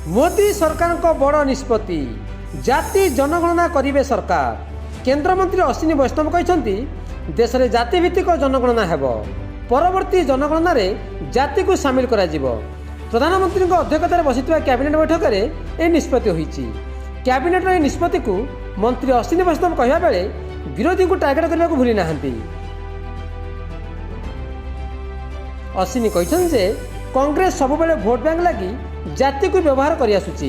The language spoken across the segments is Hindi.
मोदी सरकार को बड़ निष्पत्ति जाति जनगणना करिवे सरकार। केंद्र मंत्री अश्विनी वैष्णव कहते देश में जाति भित्तिक जनगणना हेब परवर्ती जनगणना रे जाति को सामिल करा जिवो। प्रधानमंत्री अध्यक्षतार बसिथिबा कैबिनेट बैठक में यह निष्पत्ति होईछि। कैबिनेट यह निष्पत्ति को मंत्री अश्विनी वैष्णव कहवा बेले विरोधी को टार्गेट करने को भूली नाहंती। अश्विनी कहते जे कांग्रेस सबुबले भोट बैंक लगी जाति को व्यवहार कर आसुची।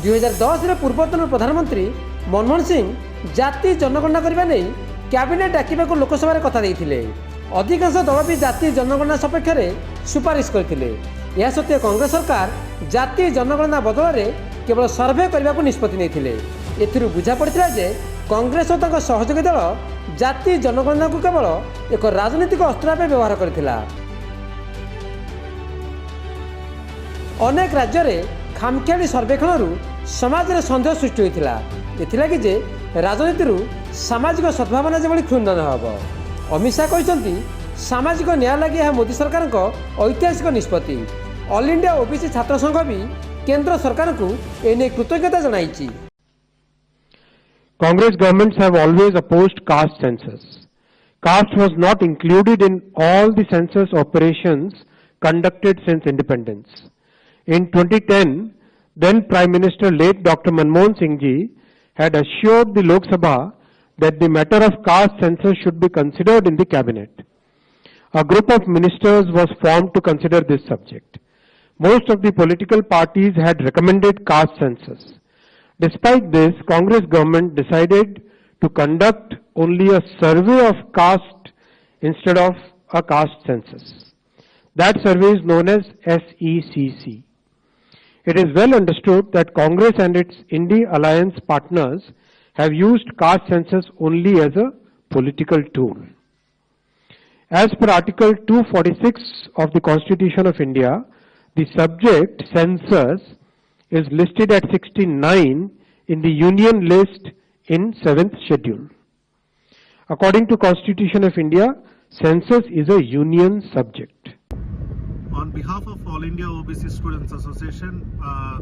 2010 रे पूर्वतन प्रधानमंत्री मनमोहन सिंह जाति जनगणना करने नहीं कैबिनेट डाकिबा को लोकसभा रे कथा देइथिले। अधिकांश दल भी जाति जनगणना सपेक्ष में सुपारिश करथिले। यह सत्वे कांग्रेस सरकार जाति जनगणना बदल में केवल सर्वे करने को निष्पत्ति नेथिले। एथिरु बुझा पड़िथिला जे कांग्रेस और तांको सहयोगी दल जाति जनगणना को केवल एक राजनीतिक अस्त्र भाव व्यवहार करथिला। अनेक राज्य में खामखियाली सर्वेक्षण समाज में सन्देह सृष्टि होता एथिलागि जे राजनीति सामाजिक सद्भावना जब क्षुण्ण नहब। अमित शाह कहते सामाजिक न्याय लगी यह मोदी सरकार को ऐतिहासिक निष्पत्ति। ऑल इंडिया ओबीसी छात्र संघ भी केंद्र सरकार को एने कृतज्ञता जनाई। Congress governments have always opposed caste census. Caste was not included in all the census operations conducted since independence. In 2010, then Prime Minister late Dr. Manmohan Singh ji had assured the Lok Sabha that the matter of caste census should be considered in the cabinet. A group of ministers was formed to consider this subject. Most of the political parties had recommended caste census. Despite this, Congress government decided to conduct only a survey of caste instead of a caste census. That survey is known as SECC. It is well understood that Congress and its Indie alliance partners have used caste census only as a political tool. As per Article 246 of the Constitution of India, the subject census is listed at 69 in the Union list in 7th schedule. According to Constitution of India, census is a union subject. On behalf of All India OBC Students Association,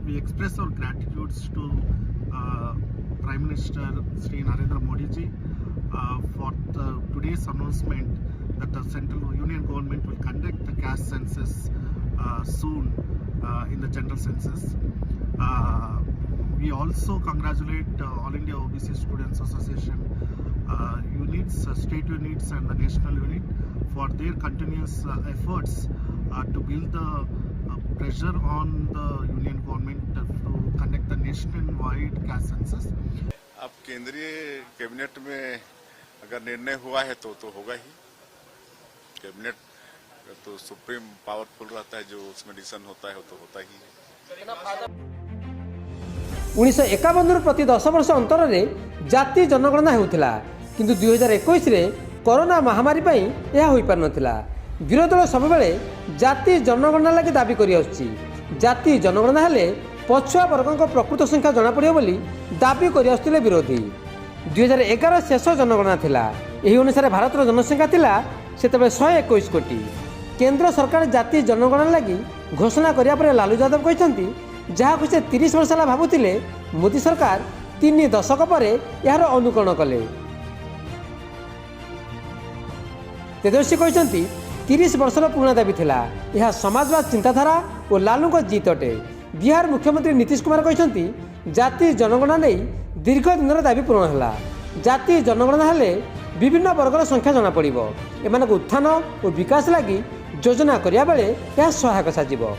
we express our gratitude to Prime Minister Sri Narendra Modi ji for today's announcement that the central union government will conduct the caste census soon in the general census. We also congratulate All India OBC Students Association units, state units and the national unit for their continuous efforts to build the pressure on the union government to conduct the nationwide caste census. अब केंद्रीय कैबिनेट में अगर निर्णय हुआ है तो होगा ही। कैबिनेट तो सुप्रीम पावरफुल रहता है, जो उसमें डिसीजन होता है तो होता ही है। 1951 प्रति 10 वर्ष अंतर में जाति जनगणना होता किंतु 2021 रे कोरोना महामारी पई यह होई पार नथिला। विरोधी दल सबुबले जाति जनगणना लगी दाबी करि आछी। जाति जनगणना हेले पछुआ वर्गों प्रकृत संख्या जना पड़ियो बोली दाबी करि आछिले विरोधी। 2011 शेष जनगणना थिला। एही अनुसार भारतर जनसंख्या थिला सेतबे 121 कोटी। केंद्र सरकार जाति जनगणना लगी घोषणा करिया परे लालू यादव कहते जहाँ से 30 वर्ष है भावुले मोदी सरकार 3 दशक पर यार अनुकरण कले। तेजस्वी कहते 30 वर्षर पुराना दाबी थिला। यह समाजवाद चिंताधारा और लालू को जीत अटे। बिहार मुख्यमंत्री नीतीश कुमार कहते जाति जनगणना नहीं दीर्घ दिन दाबी पूरण है। जाति जनगणना हेले विभिन्न वर्गर संख्या जना पड़िबो। एमानक उत्थान और विकास लगी योजना करिया बेले यह सहायक साजिबो।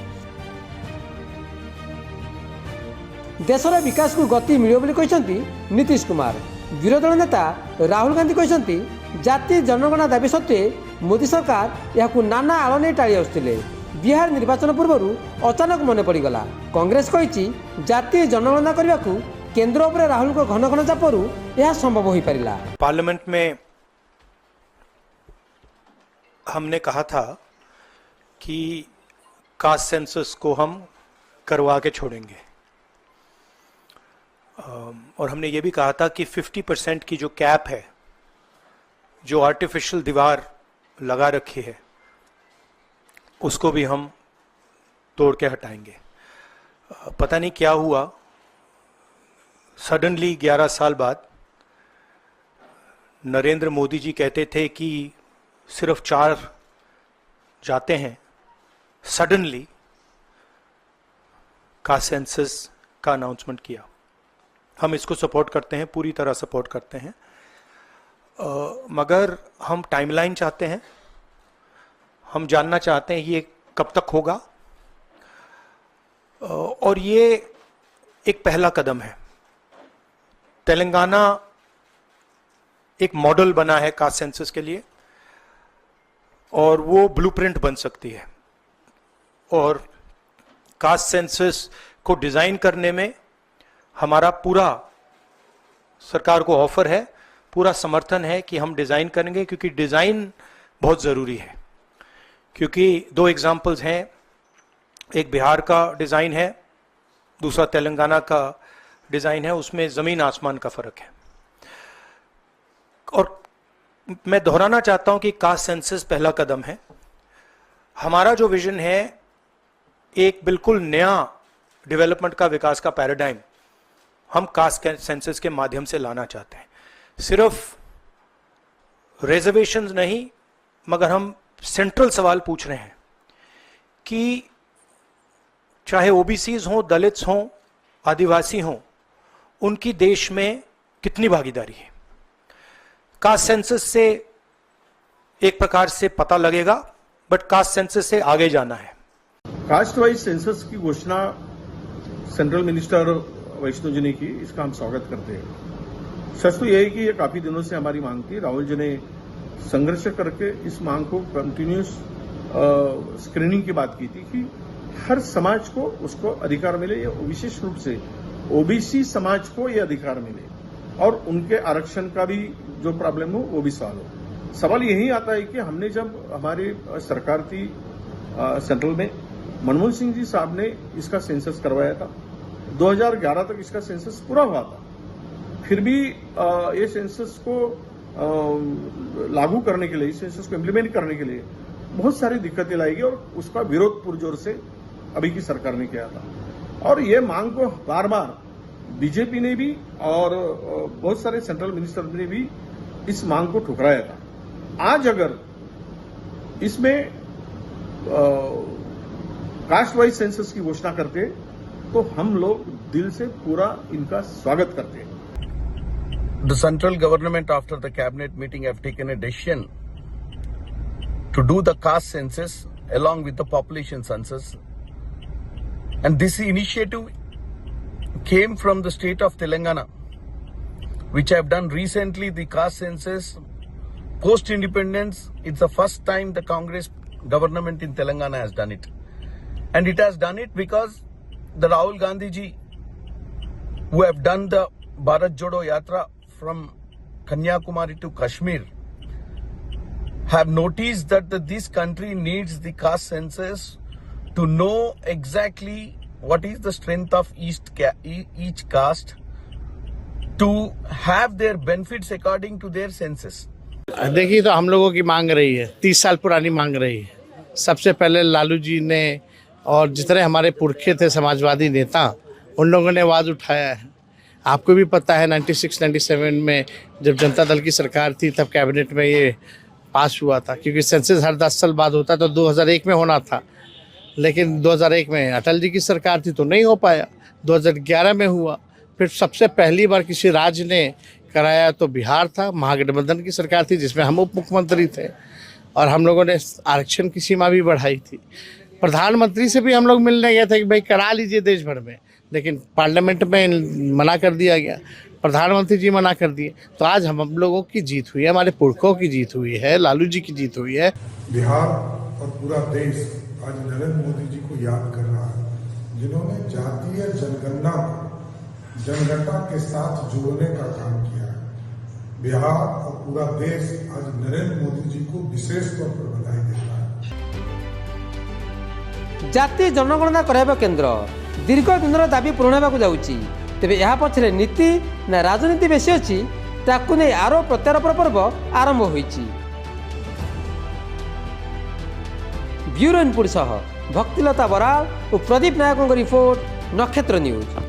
देशर विकास को गति मिले कहते नीतीश कुमार। विरोधी दल नेता राहुल गांधी कहते जाति जनगणना दाबी सत्वे मोदी सरकार यह नाना आड़ नहीं टाड़ी आसुले। बिहार निर्वाचन पूर्व अचानक मन पड़गला। कांग्रेस कही जाति जनगणना करने को केंद्र उपर राहुल को घन घन चापरू यह संभव हो पारिला। पार्लियामेंट में हमने कहा था कि कास्ट सेंसस को हम करवा के छोड़ेंगे और हमने ये भी कहा था कि 50% की जो कैप है, जो आर्टिफिशियल दीवार लगा रखी है, उसको भी हम तोड़ के हटाएंगे। पता नहीं क्या हुआ, सडनली 11 साल बाद नरेंद्र मोदी जी कहते थे कि सिर्फ 4 जाते हैं, सडनली कास्ट सेंसस का अनाउंसमेंट किया। हम इसको सपोर्ट करते हैं, पूरी तरह सपोर्ट करते हैं, मगर हम टाइमलाइन चाहते हैं। हम जानना चाहते हैं ये कब तक होगा, और ये एक पहला कदम है। तेलंगाना एक मॉडल बना है कास्ट सेंसस के लिए, और वो ब्लूप्रिंट बन सकती है। और कास्ट सेंसस को डिजाइन करने में हमारा पूरा सरकार को ऑफर है, पूरा समर्थन है कि हम डिजाइन करेंगे, क्योंकि डिजाइन बहुत जरूरी है। क्योंकि 2 एग्जाम्पल्स हैं, एक बिहार का डिजाइन है, दूसरा तेलंगाना का डिजाइन है, उसमें जमीन आसमान का फर्क है। और मैं दोहराना चाहता हूं कि कास्ट सेंसस पहला कदम है। हमारा जो विजन है एक बिल्कुल नया डेवलपमेंट का, विकास का पैराडाइम हम कास्ट सेंसस के माध्यम से लाना चाहते हैं। सिर्फ रिजर्वेशंस नहीं, मगर हम सेंट्रल सवाल पूछ रहे हैं कि चाहे ओबीसीज हों, दलित्स हों, आदिवासी हों, उनकी देश में कितनी भागीदारी है। कास्ट सेंसस से एक प्रकार से पता लगेगा, बट कास्ट सेंसस से आगे जाना है। कास्ट वाइज सेंसस की घोषणा सेंट्रल मिनिस्टर वैष्णो जी ने की, इसका हम स्वागत करते हैं। सच तो यह है कि ये काफी दिनों से हमारी मांग थी। राहुल जी ने संघर्ष करके इस मांग को कंटिन्यूस स्क्रीनिंग की बात की थी कि हर समाज को उसको अधिकार मिले, ये विशेष रूप से ओबीसी समाज को ये अधिकार मिले, और उनके आरक्षण का भी जो प्रॉब्लम हो वो भी सॉल्व हो। सवाल यही आता है कि हमने जब हमारी सरकार थी सेंट्रल में, मनमोहन सिंह जी साहब ने इसका सेंसस करवाया था। 2011 तक इसका सेंसस पूरा हुआ था, फिर भी ये सेंसस को लागू करने के लिए, सेंसस को इम्प्लीमेंट करने के लिए बहुत सारी दिक्कतें लाएगी, और उसका विरोध पुरजोर से अभी की सरकार ने किया था। और ये मांग को बार बार बीजेपी ने भी और बहुत सारे सेंट्रल मिनिस्टर ने भी इस मांग को ठुकराया था। आज अगर इसमें कास्ट वाइज सेंसस की घोषणा करते तो हम लोग दिल से पूरा इनका स्वागत करते हैं। The central government, after the cabinet meeting, have taken a decision to do the caste census along with the population census, and this initiative came from the state of Telangana, which have done recently the caste census post independence. It's the first time the Congress government in Telangana has done it, and it has done it because the Rahul Gandhi ji, who have done the Bharat Jodo Yatra from Kanyakumari to Kashmir, have noticed that this country needs the caste census to know exactly what is the strength of each caste, to have their benefits according to their census. देखिए, तो हम लोगों की मांग रही है, 30 साल पुरानी मांग रही है। सबसे पहले लालू जी ने और जितने हमारे पुरखे थे समाजवादी नेता, उन लोगों ने आवाज़ उठाया है। आपको भी पता है 96-97 में जब जनता दल की सरकार थी, तब कैबिनेट में ये पास हुआ था, क्योंकि सेंसस हर 10 साल बाद होता, तो 2001 में होना था, लेकिन 2001 में अटल जी की सरकार थी तो नहीं हो पाया। 2011 में हुआ, फिर सबसे पहली बार किसी राज्य ने कराया तो बिहार था, महागठबंधन की सरकार थी जिसमें हम उप मुख्यमंत्री थे, और हम लोगों ने आरक्षण की सीमा भी बढ़ाई थी। प्रधानमंत्री से भी हम लोग मिलने गए थे कि भाई करा लीजिए देश भर में, लेकिन पार्लियामेंट में मना कर दिया गया, प्रधानमंत्री जी मना कर दिए। तो आज हम लोगों की जीत हुई है, हमारे पुरखों की जीत हुई है, लालू जी की जीत हुई है। बिहार और पूरा देश आज नरेंद्र मोदी जी को याद कर रहा है, जिन्होंने जातीय जनगणना के साथ जोड़ने का काम किया है। बिहार और पूरा देश आज नरेंद्र मोदी जी को विशेष तौर पर बधाई देता है। जातीय जनगणना कराइबा केन्द्र दीर्घ दिनर दाबी पूरण होगा जाऊँगी, तेज यह पछरे नीति ना राजनीति बेसी अच्छी, ताकू नहीं आरोप प्रत्यारोप पर्व आरंभ होईची। ब्यूरो इनपुट सह भक्तिलता बराल और प्रदीप नायकों रिपोर्ट, नक्षत्र न्यूज।